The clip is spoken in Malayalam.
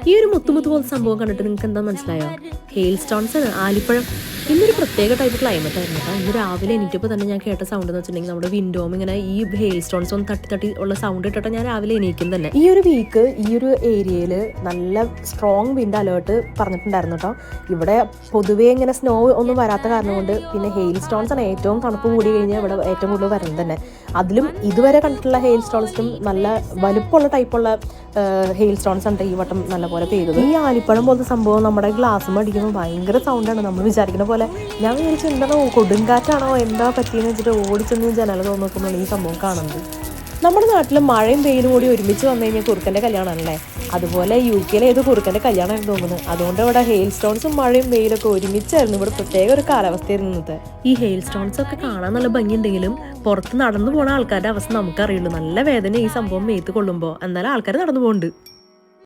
ഈ ഒരു മുത്തുമുത്ത് പോലത്തെ സംഭവം കണ്ടിട്ട് നിങ്ങൾക്ക് എന്താ മനസ്സിലായോ? ഹെയിൽ സ്റ്റോൺസ് ആണ്, ആലിപ്പഴം. ഇന്നൊരു പ്രത്യേക ടൈപ്പ് ക്ലൈമറ്റ് ആയിരുന്നു കേട്ടോ. ഇന്ന് രാവിലെ എണീറ്റപ്പോൾ തന്നെ ഞാൻ കേട്ട സൗണ്ട് എന്ന് വെച്ചിട്ടുണ്ടെങ്കിൽ നമ്മുടെ വിൻഡോം ഇങ്ങനെ ഈ ഹെയിൽ സ്റ്റോൺസ് ഒന്ന് തട്ടി തട്ടി ഉള്ള സൗണ്ട് ഇട്ടിട്ട് ഞാൻ രാവിലെ എണീക്കും തന്നെ. ഈ ഒരു വീക്ക് ഈ ഒരു ഏരിയയിൽ നല്ല സ്ട്രോങ് വിൻഡ് അലേർട്ട് പറഞ്ഞിട്ടുണ്ടായിരുന്നു കേട്ടോ. ഇവിടെ പൊതുവേ ഇങ്ങനെ സ്നോ ഒന്നും വരാത്ത കാരണം കൊണ്ട് പിന്നെ ഹെയിൽ സ്റ്റോൺസ് ആണ് ഏറ്റവും തണുപ്പ് കൂടി കഴിഞ്ഞാൽ ഇവിടെ ഏറ്റവും കൂടുതൽ വരുന്നത് തന്നെ. അതിലും ഇതുവരെ കണ്ടിട്ടുള്ള ഹെയിൽ സ്റ്റോൺസിനും നല്ല വലുപ്പമുള്ള ടൈപ്പുള്ള ഹെയിൽ സ്റ്റോൺസ് ഉണ്ട് ഈ വട്ടം നല്ലപോലെ പെയ്തത്. ഈ ആലിപ്പഴം പോലത്തെ സംഭവം നമ്മുടെ ഗ്ലാസ് അടിക്കുമ്പോൾ ഭയങ്കര സൗണ്ടാണ്. നമ്മൾ വിചാരിക്കുന്ന പോലെ ഞാൻ വിചാരിച്ചു എന്താണോ കൊടുങ്കാറ്റാണോ എന്താ പറ്റിയെന്ന് വെച്ചിട്ട് ഓടിച്ചെന്ന് ജനൽ തോന്നുമ്പോൾ ഈ സംഭവം കാണുന്നത്. നമ്മുടെ നാട്ടിൽ മഴയും വെയിലും കൂടി ഒരുമിച്ച് വന്നു കഴിഞ്ഞാൽ കുറുക്കൻ്റെ കല്യാണമാണല്ലേ. അതുപോലെ UK ഏത് കുറുക്കൻ്റെ കല്യാണമായിരുന്നു തോന്നുന്നത്. അതുകൊണ്ട് ഇവിടെ ഹെയിൽ സ്റ്റോൺസും മഴയും വെയിലൊക്കെ ഒരുമിച്ചായിരുന്നു. ഇവിടെ പ്രത്യേക ഒരു കാലാവസ്ഥയായിരുന്നു ഇന്നത്തെ. ഈ ഹെയിൽ സ്റ്റോൺസ് ഒക്കെ കാണാൻ നല്ല ഭംഗിയുണ്ടെങ്കിലും പുറത്ത് നടന്നു പോണ ആൾക്കാരുടെ അവസ്ഥ നമുക്കറിയുള്ളൂ. നല്ല വേദന ഈ സംഭവം മേത്ത് കൊള്ളുമ്പോൾ. എന്നാലും ആൾക്കാർ നടന്നു പോകുന്നുണ്ട്.